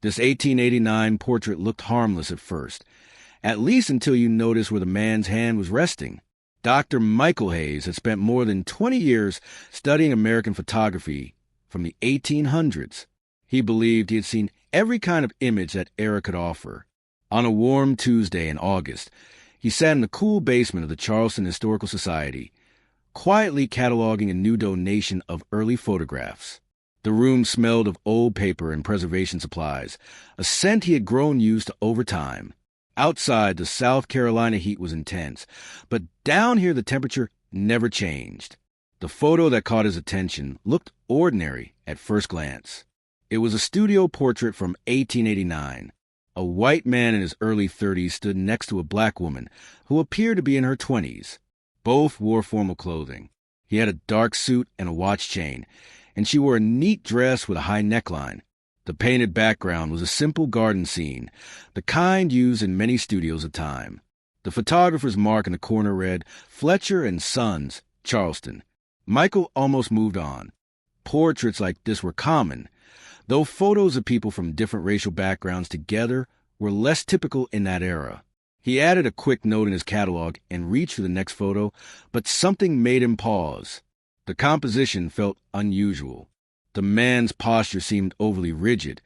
This 1889 portrait looked harmless at first, at least until you noticed where the man's hand was resting. Dr. Michael Hayes had spent more than 20 years studying American photography from the 1800s. He believed he had seen every kind of image that era could offer. On a warm Tuesday in August, he sat in the cool basement of the Charleston Historical Society, quietly cataloging a new donation of early photographs. The room smelled of old paper and preservation supplies, a scent he had grown used to over time. Outside, the South Carolina heat was intense, but down here the temperature never changed. The photo that caught his attention looked ordinary at first glance. It was a studio portrait from 1889. A white man in his early 30s stood next to a black woman who appeared to be in her 20s. Both wore formal clothing. He had a dark suit and a watch chain, and she wore a neat dress with a high neckline. The painted background was a simple garden scene, the kind used in many studios at the time. The photographer's mark in the corner read, "Fletcher and Sons, Charleston." Michael almost moved on. Portraits like this were common, though photos of people from different racial backgrounds together were less typical in that era. He added a quick note in his catalog and reached for the next photo, but something made him pause. The composition felt unusual. The man's posture seemed overly rigid,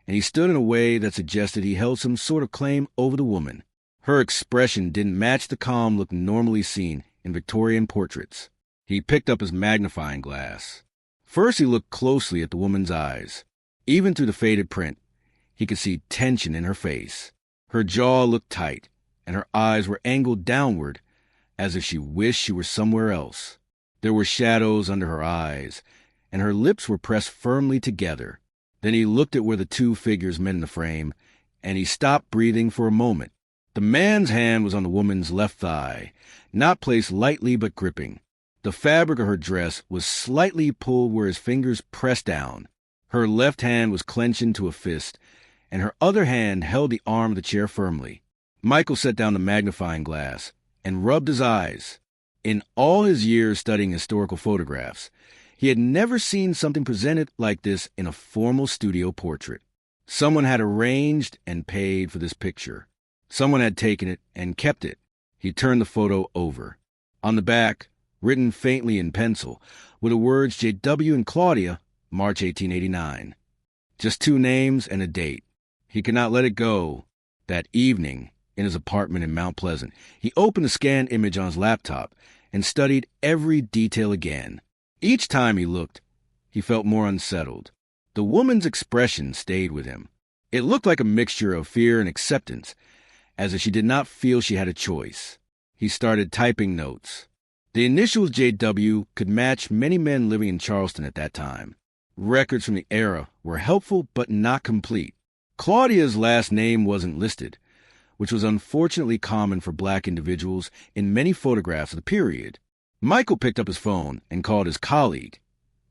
and he stood in a way that suggested he held some sort of claim over the woman. Her expression didn't match the calm look normally seen in Victorian portraits. He picked up his magnifying glass. First he looked closely at the woman's eyes. Even through the faded print, he could see tension in her face. Her jaw looked tight, and her eyes were angled downward, as if she wished she were somewhere else. There were shadows under her eyes, and her lips were pressed firmly together. Then he looked at where the two figures met in the frame, and he stopped breathing for a moment. The man's hand was on the woman's left thigh, not placed lightly but gripping. The fabric of her dress was slightly pulled where his fingers pressed down. Her left hand was clenched into a fist, and her other hand held the arm of the chair firmly. Michael set down the magnifying glass and rubbed his eyes. In all his years studying historical photographs, he had never seen something presented like this in a formal studio portrait. Someone had arranged and paid for this picture. Someone had taken it and kept it. He turned the photo over. On the back, written faintly in pencil, were the words J.W. and Claudia, March 1889. Just two names and a date. He could not let it go. That evening, in his apartment in Mount Pleasant, he opened the scanned image on his laptop and studied every detail again. Each time he looked, he felt more unsettled. The woman's expression stayed with him. It looked like a mixture of fear and acceptance, as if she did not feel she had a choice. He started typing notes. The initials J.W. could match many men living in Charleston at that time. Records from the era were helpful but not complete. Claudia's last name wasn't listed, which was unfortunately common for black individuals in many photographs of the period. Michael picked up his phone and called his colleague,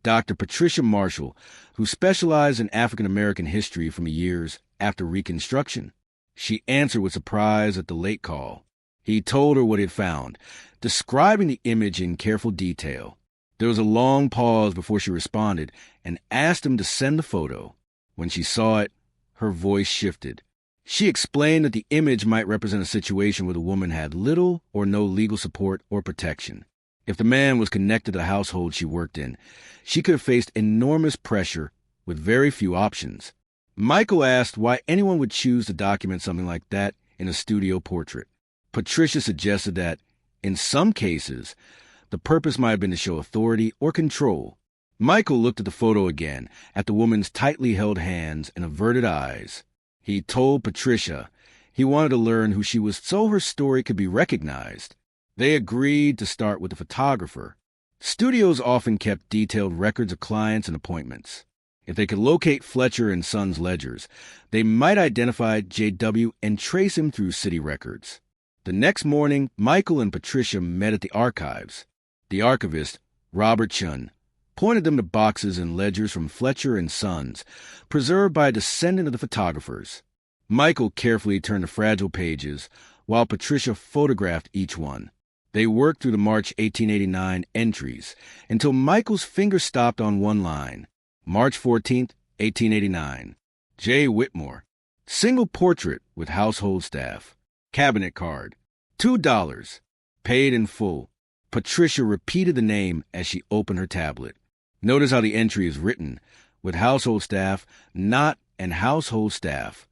Dr. Patricia Marshall, who specialized in African American history from the years after Reconstruction. She answered with surprise at the late call. He told her what he had found, describing the image in careful detail. There was a long pause before she responded and asked him to send the photo. When she saw it, her voice shifted. She explained that the image might represent a situation where the woman had little or no legal support or protection. If the man was connected to the household she worked in, she could have faced enormous pressure with very few options. Michael asked why anyone would choose to document something like that in a studio portrait. Patricia suggested that, in some cases, the purpose might have been to show authority or control. Michael looked at the photo again, at the woman's tightly held hands and averted eyes. He told Patricia he wanted to learn who she was so her story could be recognized. They agreed to start with the photographer. Studios often kept detailed records of clients and appointments. If they could locate Fletcher and Sons ledgers, they might identify J.W. and trace him through city records. The next morning, Michael and Patricia met at the archives. The archivist, Robert Chun, pointed them to boxes and ledgers from Fletcher and Sons, preserved by a descendant of the photographers. Michael carefully turned the fragile pages, while Patricia photographed each one. They worked through the March 1889 entries until Michael's finger stopped on one line, March 14, 1889. J. Whitmore. Single portrait with household staff. Cabinet card. $2. Paid in full. Patricia repeated the name as she opened her tablet. Notice how the entry is written, with household staff, not and household staff.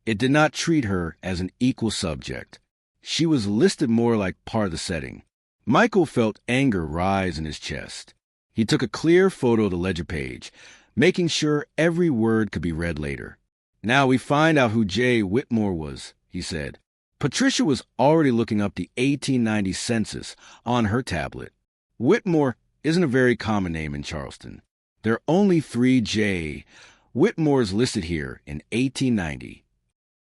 It did not treat her as an equal subject. She was listed more like part of the setting. Michael felt anger rise in his chest. He took a clear photo of the ledger page, making sure every word could be read later. Now we find out who J. Whitmore was, he said. Patricia was already looking up the 1890 census on her tablet. Whitmore isn't a very common name in Charleston. There are only 3 J. Whitmores listed here in 1890.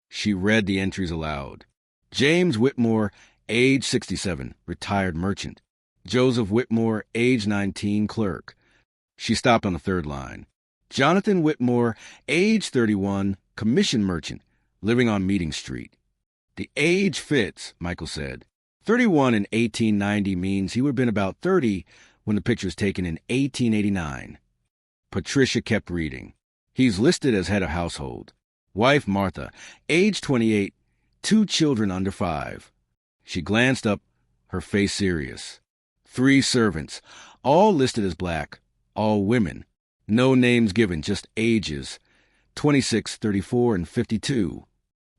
She read the entries aloud. James Whitmore, age 67, retired merchant. Joseph Whitmore, age 19, clerk. She stopped on the third line. Jonathan Whitmore, age 31, commission merchant, living on Meeting Street. The age fits, Michael said. 31 in 1890 means he would have been about 30 when the picture was taken in 1889. Patricia kept reading. He's listed as head of household. Wife Martha, age 28, 2 children under 5. She glanced up, her face serious. 3 servants, all listed as black, all women. No names given, just ages. 26, 34, and 52.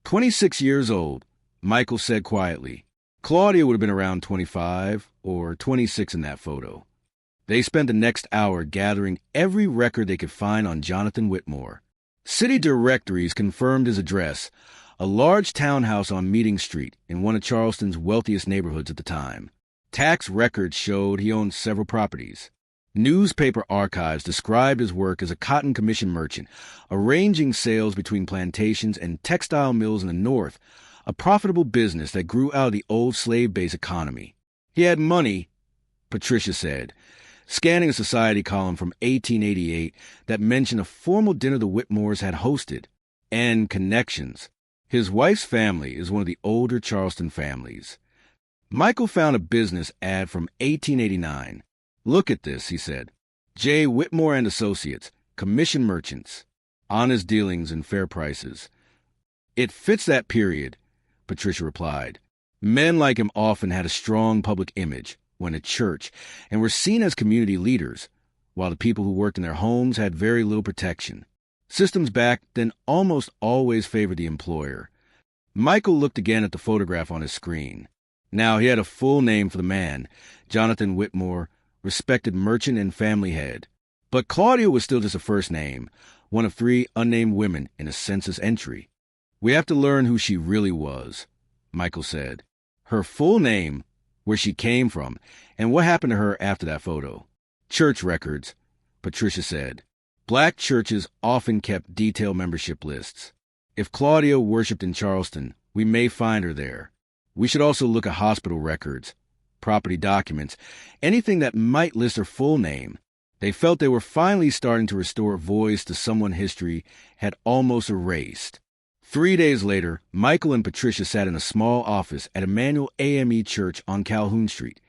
26 years old, Michael said quietly. Claudia would have been around 25 or 26 in that photo. They spent the next hour gathering every record they could find on Jonathan Whitmore. City directories confirmed his address, a large townhouse on Meeting Street in one of Charleston's wealthiest neighborhoods at the time. Tax records showed he owned several properties. Newspaper archives described his work as a cotton commission merchant, arranging sales between plantations and textile mills in the North, a profitable business that grew out of the old slave-based economy. He had money, Patricia said, scanning a society column from 1888 that mentioned a formal dinner the Whitmores had hosted, and connections. His wife's family is one of the older Charleston families. Michael found a business ad from 1889. Look at this, he said. J. Whitmore and Associates, commission merchants, honest dealings and fair prices. It fits that period, Patricia replied. Men like him often had a strong public image, went to church, and were seen as community leaders, while the people who worked in their homes had very little protection. Systems back then almost always favored the employer. Michael looked again at the photograph on his screen. Now he had a full name for the man, Jonathan Whitmore, respected merchant and family head. But Claudia was still just a first name, one of 3 unnamed women in a census entry. We have to learn who she really was, Michael said. Her full name, where she came from, and what happened to her after that photo. Church records, Patricia said. Black churches often kept detailed membership lists. If Claudia worshipped in Charleston, we may find her there. We should also look at hospital records, property documents, anything that might list her full name. They felt they were finally starting to restore a voice to someone history had almost erased. 3 days later, Michael and Patricia sat in a small office at Emmanuel AME Church on Calhoun Street,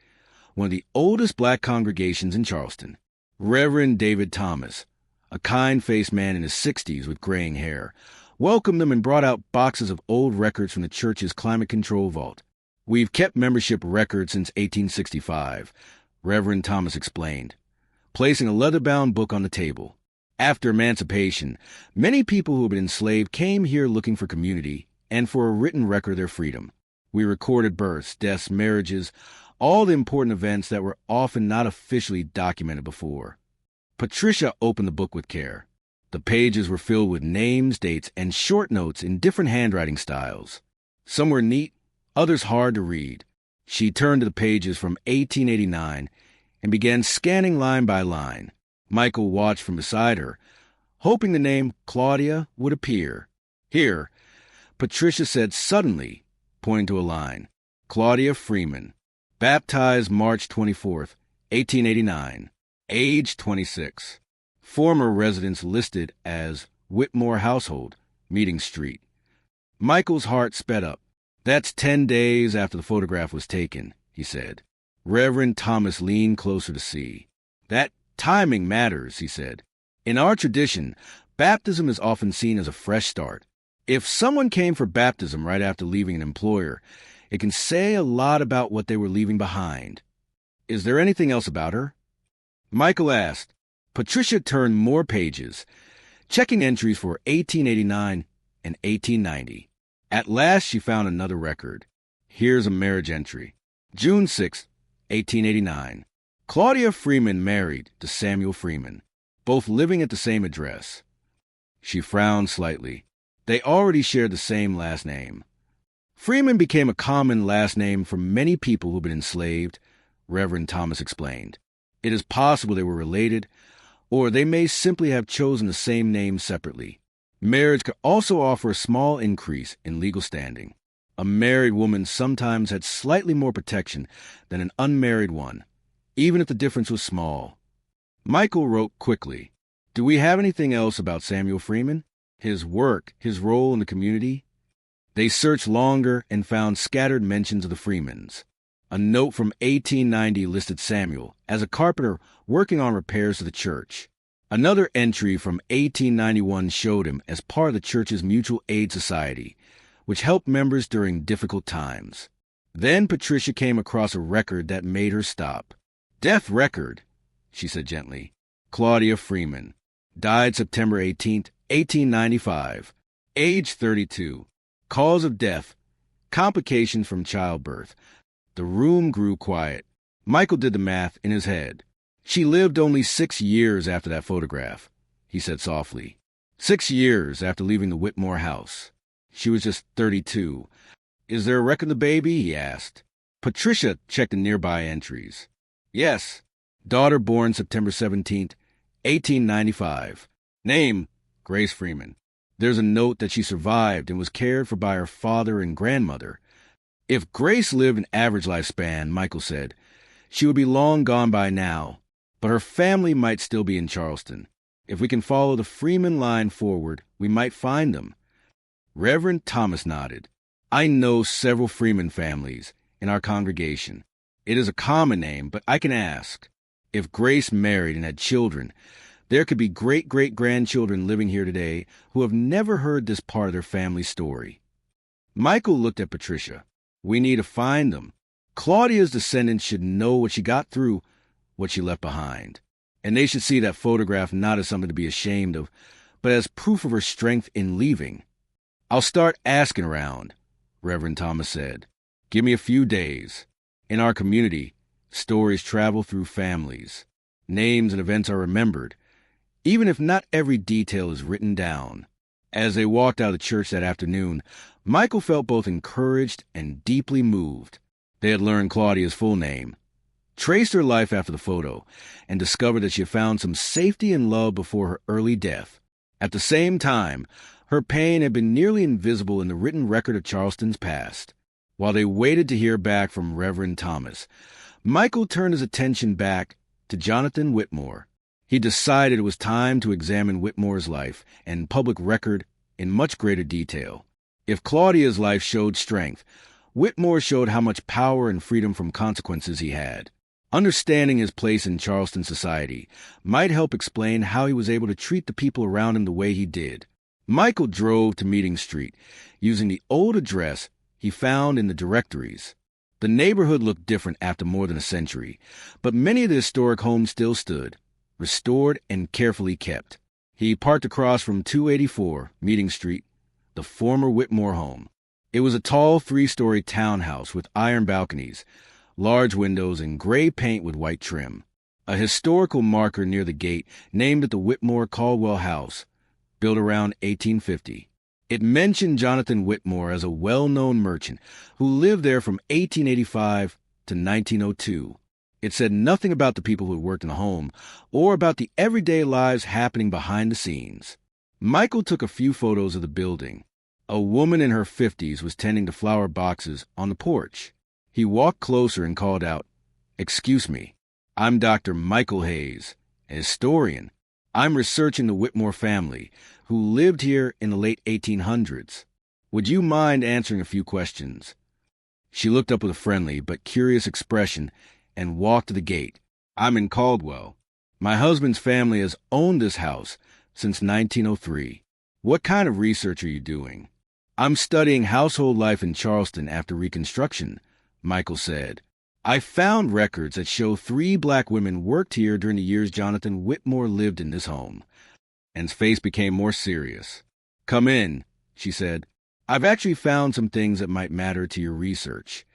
one of the oldest black congregations in Charleston. Reverend David Thomas, a kind-faced man in his 60s with graying hair, welcomed them and brought out boxes of old records from the church's climate control vault. We've kept membership records since 1865, Reverend Thomas explained, placing a leather-bound book on the table. After emancipation, many people who had been enslaved came here looking for community and for a written record of their freedom. We recorded births, deaths, marriages, all the important events that were often not officially documented before. Patricia opened the book with care. The pages were filled with names, dates, and short notes in different handwriting styles. Some were neat, others hard to read. She turned to the pages from 1889 and began scanning line by line. Michael watched from beside her, hoping the name Claudia would appear. Here, Patricia said suddenly, pointing to a line, Claudia Freeman, baptized March 24th, 1889, age 26. Former residence listed as Whitmore Household, Meeting Street. Michael's heart sped up. That's 10 days after the photograph was taken, he said. Reverend Thomas leaned closer to see. That timing matters, he said. In our tradition, Baptism is often seen as a fresh start. If someone came for baptism right after leaving an employer, it can say a lot about what they were leaving behind. Is there anything else about her? Michael asked. Patricia turned more pages, checking entries for 1889 and 1890. At last, she found another record. Here's a marriage entry. June 6, 1889. Claudia Freeman married to Samuel Freeman, both living at the same address. She frowned slightly. They already shared the same last name. Freeman became a common last name for many people who've been enslaved, Reverend Thomas explained. It is possible they were related, or they may simply have chosen the same name separately. Marriage could also offer a small increase in legal standing. A married woman sometimes had slightly more protection than an unmarried one, even if the difference was small. Michael wrote quickly, "Do we have anything else about Samuel Freeman? His work, his role in the community?" They searched longer and found scattered mentions of the Freemans. A note from 1890 listed Samuel as a carpenter working on repairs to the church. Another entry from 1891 showed him as part of the church's mutual aid society, which helped members during difficult times. Then Patricia came across a record that made her stop. "Death record," she said gently. Claudia Freeman. Died September 18, 1895. Age 32. Cause of death. Complications from childbirth. The room grew quiet. Michael did the math in his head. "She lived only 6 years after that photograph," he said softly. 6 years after leaving the Whitmore house. She was just 32. "Is there a record of the baby?" he asked. Patricia checked the nearby entries. "Yes. Daughter born September 17th, 1895. Name, Grace Freeman. There's a note that she survived and was cared for by her father and grandmother. If Grace lived an average lifespan, Michael said, she would be long gone by now, but her family might still be in Charleston. If we can follow the Freeman line forward, we might find them." Reverend Thomas nodded. "I know several Freeman families in our congregation. It is a common name, but I can ask. If Grace married and had children, there could be great-great-grandchildren living here today who have never heard this part of their family story." Michael looked at Patricia. "We need to find them. Claudia's descendants should know what she got through, what she left behind. And they should see that photograph not as something to be ashamed of, but as proof of her strength in leaving." "I'll start asking around," Reverend Thomas said. "Give me a few days. In our community, stories travel through families. Names and events are remembered, even if not every detail is written down." As they walked out of the church that afternoon, Michael felt both encouraged and deeply moved. They had learned Claudia's full name, traced her life after the photo, and discovered that she had found some safety and love before her early death. At the same time, her pain had been nearly invisible in the written record of Charleston's past. While they waited to hear back from Reverend Thomas, Michael turned his attention back to Jonathan Whitmore. He decided it was time to examine Whitmore's life and public record in much greater detail. If Claudia's life showed strength, Whitmore showed how much power and freedom from consequences he had. Understanding his place in Charleston society might help explain how he was able to treat the people around him the way he did. Michael drove to Meeting Street, using the old address he found in the directories. The neighborhood looked different after more than a century, but many of the historic homes still stood, restored and carefully kept. He parked across from 284 Meeting Street, the former Whitmore home. It was a tall 3-story townhouse with iron balconies, large windows, and gray paint with white trim. A historical marker near the gate named it the Whitmore Caldwell House, built around 1850. It mentioned Jonathan Whitmore as a well-known merchant who lived there from 1885 to 1902. It said nothing about the people who worked in the home or about the everyday lives happening behind the scenes. Michael took a few photos of the building. A woman in her 50s was tending to flower boxes on the porch. He walked closer and called out, "Excuse me, I'm Dr. Michael Hayes, a historian. I'm researching the Whitmore family, who lived here in the late 1800s. Would you mind answering a few questions?" She looked up with a friendly but curious expression and walked to the gate. "I'm in Caldwell. My husband's family has owned this house since 1903. What kind of research are you doing? I'm studying household life in Charleston after Reconstruction, Michael said. I found records that show 3 black women worked here during the years Jonathan Whitmore lived in this home. Ann's face became more serious. Come in, she said. I've actually found some things that might matter to your research.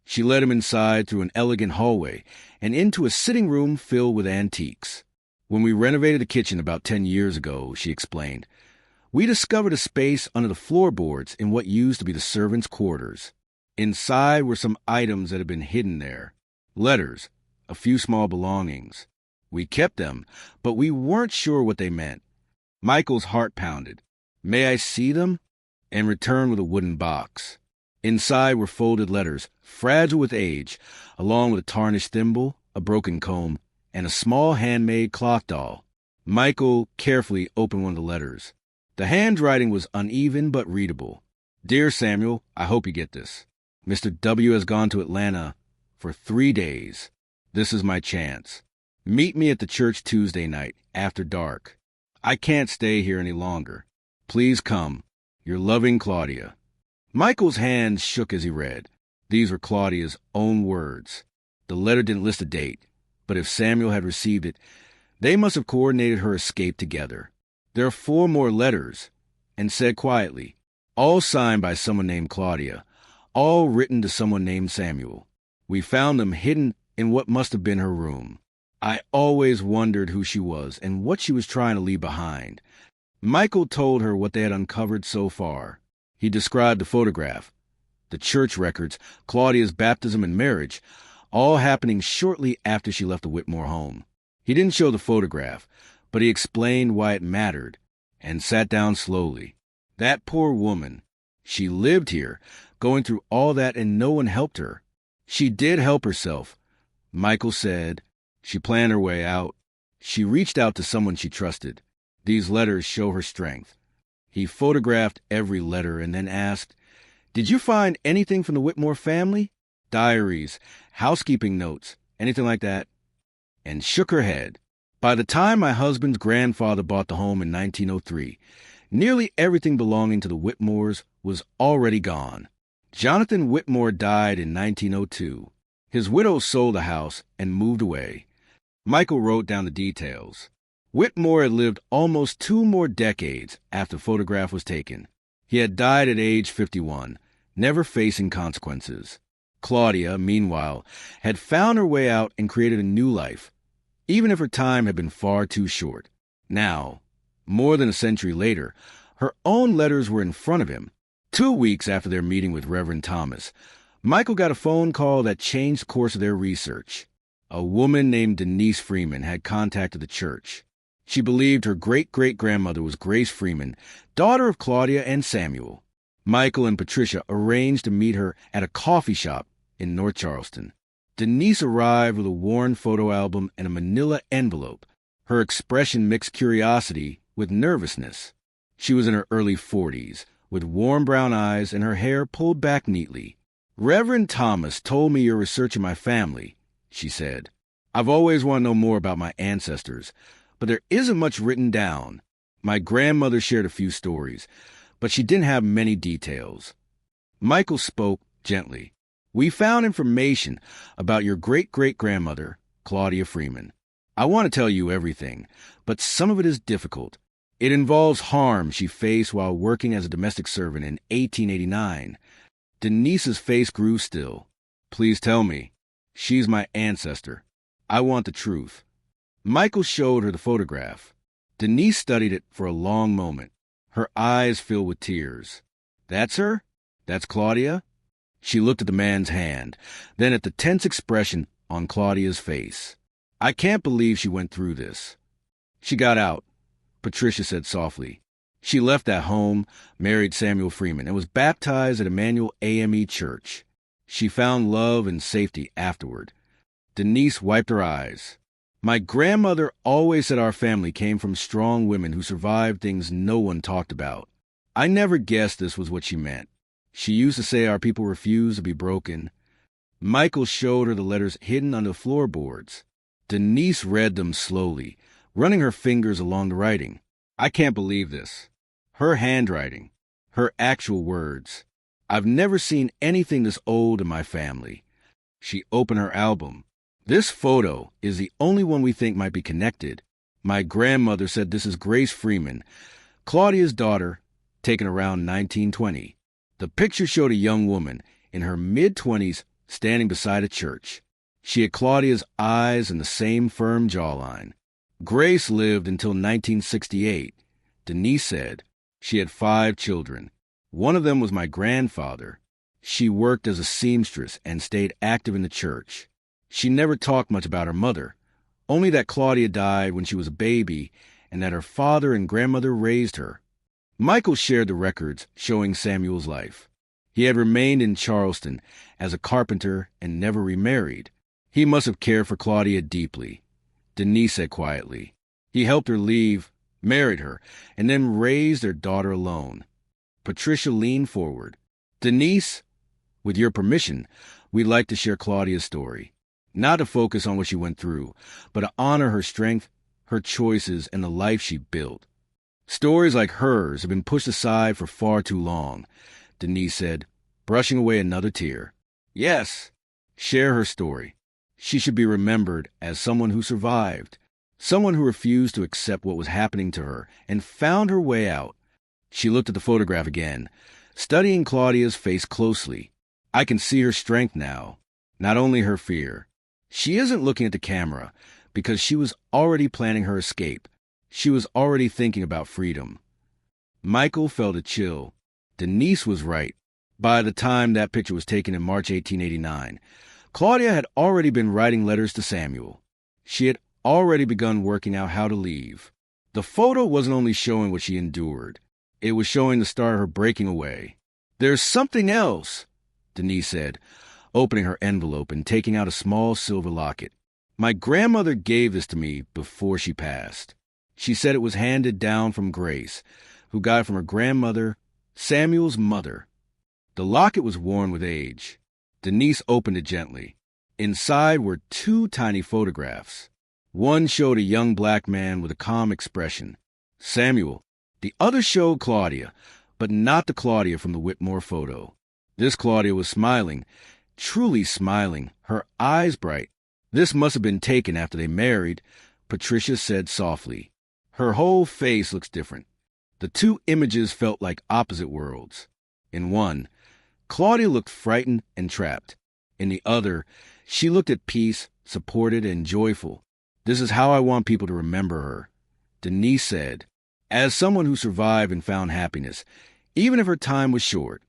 She led him inside through an elegant hallway and into a sitting room filled with antiques. When we renovated the kitchen about 10 years ago, she explained, we discovered a space under the floorboards in what used to be the servants' quarters. Inside were some items that had been hidden there. Letters, a few small belongings. We kept them, but we weren't sure what they meant. Michael's heart pounded. May I see them? And returned with a wooden box. Inside were folded letters, fragile with age, along with a tarnished thimble, a broken comb, and a small handmade clock doll. Michael carefully opened one of the letters. The handwriting was uneven but readable. Dear Samuel, I hope you get this. Mr. W. has gone to Atlanta for 3 days. This is my chance. Meet me at the church Tuesday night, after dark. I can't stay here any longer. Please come. Your loving Claudia. Michael's hands shook as he read. These were Claudia's own words. The letter didn't list a date, but if Samuel had received it, they must have coordinated her escape together. There are 4 more letters, and said quietly, all signed by someone named Claudia, all written to someone named Samuel. We found them hidden in what must have been her room. I always wondered who she was and what she was trying to leave behind. Michael told her what they had uncovered so far. He described the photograph, the church records, Claudia's baptism and marriage, all happening shortly after she left the Whitmore home. He didn't show the photograph, but he explained why it mattered, and sat down slowly. That poor woman. She lived here, going through all that, and no one helped her. She did help herself, Michael said. She planned her way out. She reached out to someone she trusted. These letters show her strength. He photographed every letter and then asked, did you find anything from the Whitmore family? Diaries, housekeeping notes, anything like that? And shook her head. By the time my husband's grandfather bought the home in 1903, nearly everything belonging to the Whitmores was already gone. Jonathan Whitmore died in 1902. His widow sold the house and moved away. Michael wrote down the details. Whitmore had lived almost 2 more decades after the photograph was taken. He had died at age 51, never facing consequences. Claudia, meanwhile, had found her way out and created a new life, even if her time had been far too short. Now, more than a century later, her own letters were in front of him. 2 weeks after their meeting with Reverend Thomas, Michael got a phone call that changed the course of their research. A woman named Denise Freeman had contacted the church. She believed her great-great-grandmother was Grace Freeman, daughter of Claudia and Samuel. Michael and Patricia arranged to meet her at a coffee shop in North Charleston. Denise arrived with a worn photo album and a manila envelope. Her expression mixed curiosity with nervousness. She was in her early 40s, with warm brown eyes and her hair pulled back neatly. Reverend Thomas told me you're researching my family, she said. I've always wanted to know more about my ancestors, but there isn't much written down. My grandmother shared a few stories, but she didn't have many details. Michael spoke gently. We found information about your great-great-grandmother, Claudia Freeman. I want to tell you everything, but some of it is difficult. It involves harm she faced while working as a domestic servant in 1889. Denise's face grew still. Please tell me. She's my ancestor. I want the truth. Michael showed her the photograph. Denise studied it for a long moment. Her eyes filled with tears. That's her? That's Claudia? She looked at the man's hand, then at the tense expression on Claudia's face. I can't believe she went through this. She got out, Patricia said softly. She left that home, married Samuel Freeman, and was baptized at Emmanuel AME Church. She found love and safety afterward. Denise wiped her eyes. My grandmother always said our family came from strong women who survived things no one talked about. I never guessed this was what she meant. She used to say our people refuse to be broken. Michael showed her the letters hidden under the floorboards. Denise read them slowly, running her fingers along the writing. I can't believe this. Her handwriting. Her actual words. I've never seen anything this old in my family. She opened her album. This photo is the only one we think might be connected. My grandmother said this is Grace Freeman, Claudia's daughter, taken around 1920. The picture showed a young woman in her mid-20s standing beside a church. She had Claudia's eyes and the same firm jawline. Grace lived until 1968. Denise said she had 5 children. One of them was my grandfather. She worked as a seamstress and stayed active in the church. She never talked much about her mother, only that Claudia died when she was a baby and that her father and grandmother raised her. Michael shared the records showing Samuel's life. He had remained in Charleston as a carpenter and never remarried. He must have cared for Claudia deeply. Denise said quietly. He helped her leave, married her, and then raised their daughter alone. Patricia leaned forward. Denise, with your permission, we'd like to share Claudia's story. Not to focus on what she went through, but to honor her strength, her choices, and the life she built. Stories like hers have been pushed aside for far too long, Denise said, brushing away another tear. Yes, share her story. She should be remembered as someone who survived, someone who refused to accept what was happening to her and found her way out. She looked at the photograph again, studying Claudia's face closely. I can see her strength now, not only her fear. She isn't looking at the camera because she was already planning her escape. She was already thinking about freedom. Michael felt a chill. Denise was right. By the time that picture was taken in March 1889, Claudia had already been writing letters to Samuel. She had already begun working out how to leave. The photo wasn't only showing what she endured. It was showing the start of her breaking away. There's something else, Denise said, opening her envelope and taking out a small silver locket. My grandmother gave this to me before she passed. She said it was handed down from Grace, who got it from her grandmother, Samuel's mother. The locket was worn with age. Denise opened it gently. Inside were 2 tiny photographs. One showed a young black man with a calm expression, Samuel. The other showed Claudia, but not the Claudia from the Whitmore photo. This Claudia was smiling, truly smiling, her eyes bright. This must have been taken after they married, Patricia said softly. Her whole face looks different. The 2 images felt like opposite worlds. In one, Claudia looked frightened and trapped. In the other, she looked at peace, supported, and joyful. This is how I want people to remember her. Denise said, as someone who survived and found happiness, even if her time was short.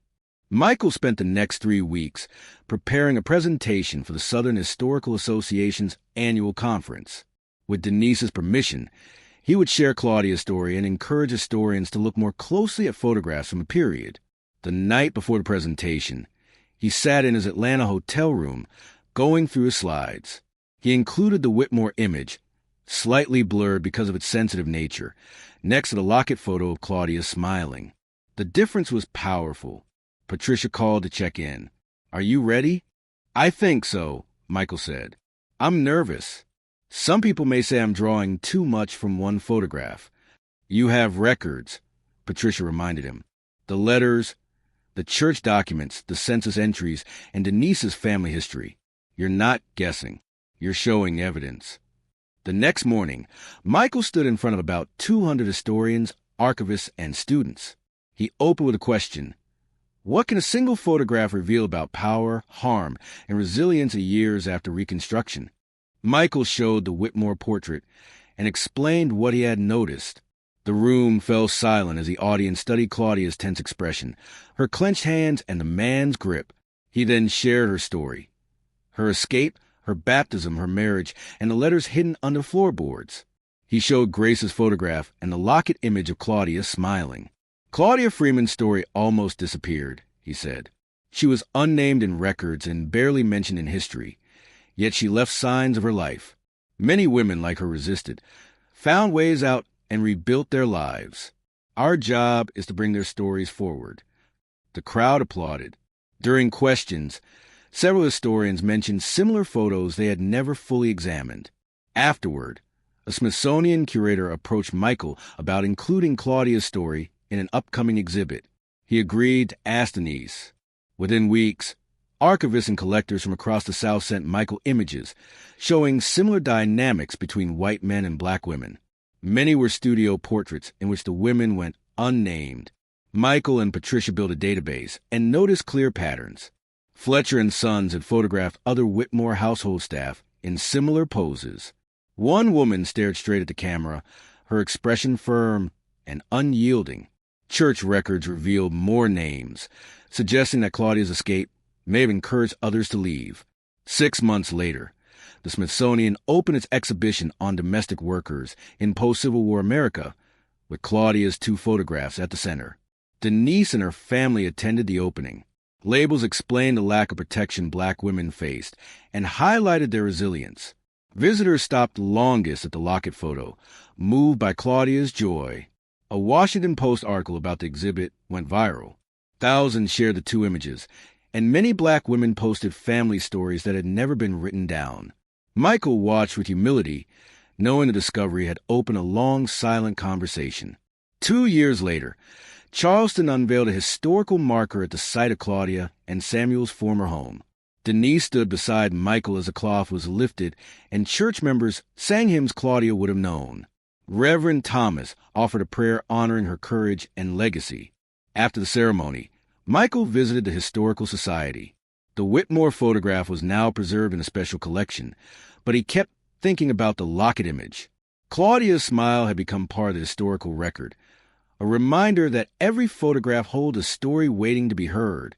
Michael spent the next 3 weeks preparing a presentation for the Southern Historical Association's annual conference. With Denise's permission, he would share Claudia's story and encourage historians to look more closely at photographs from the period. The night before the presentation, he sat in his Atlanta hotel room, going through his slides. He included the Whitmore image, slightly blurred because of its sensitive nature, next to the locket photo of Claudia smiling. The difference was powerful. Patricia called to check in. Are you ready? I think so, Michael said. I'm nervous. Some people may say I'm drawing too much from one photograph. You have records, Patricia reminded him. The letters, the church documents, the census entries, and Denise's family history. You're not guessing. You're showing evidence. The next morning, Michael stood in front of about 200 historians, archivists, and students. He opened with a question. What can a single photograph reveal about power, harm, and resilience years after Reconstruction? Michael showed the Whitmore portrait and explained what he had noticed. The room fell silent as the audience studied Claudia's tense expression, her clenched hands, and the man's grip. He then shared her story. Her escape, her baptism, her marriage, and the letters hidden under floorboards. He showed Grace's photograph and the locket image of Claudia smiling. Claudia Freeman's story almost disappeared, he said. She was unnamed in records and barely mentioned in history, yet she left signs of her life. Many women like her resisted, found ways out, and rebuilt their lives. Our job is to bring their stories forward. The crowd applauded. During questions, several historians mentioned similar photos they had never fully examined. Afterward, A Smithsonian curator approached Michael about including Claudia's story in an upcoming exhibit. He agreed to ask Denise. Within weeks, archivists and collectors from across the South sent Michael images showing similar dynamics between white men and black women. Many were studio portraits in which the women went unnamed. Michael and Patricia built a database and noticed clear patterns. Fletcher and Sons had photographed other Whitmore household staff in similar poses. One woman stared straight at the camera, her expression firm and unyielding. Church records revealed more names, suggesting that Claudia's escape may have encouraged others to leave. 6 months later, the Smithsonian opened its exhibition on domestic workers in post-Civil War America, with Claudia's 2 photographs at the center. Denise and her family attended the opening. Labels explained the lack of protection black women faced and highlighted their resilience. Visitors stopped longest at the locket photo, moved by Claudia's joy. A Washington Post article about the exhibit went viral. Thousands shared the 2 images, and many black women posted family stories that had never been written down. Michael watched with humility, knowing the discovery had opened a long, silent conversation. 2 years later, Charleston unveiled a historical marker at the site of Claudia and Samuel's former home. Denise stood beside Michael as the cloth was lifted, and church members sang hymns Claudia would have known. Reverend Thomas offered a prayer honoring her courage and legacy. After the ceremony, Michael visited the Historical Society. The Whitmore photograph was now preserved in a special collection, but he kept thinking about the locket image. Claudia's smile had become part of the historical record, a reminder that every photograph holds a story waiting to be heard.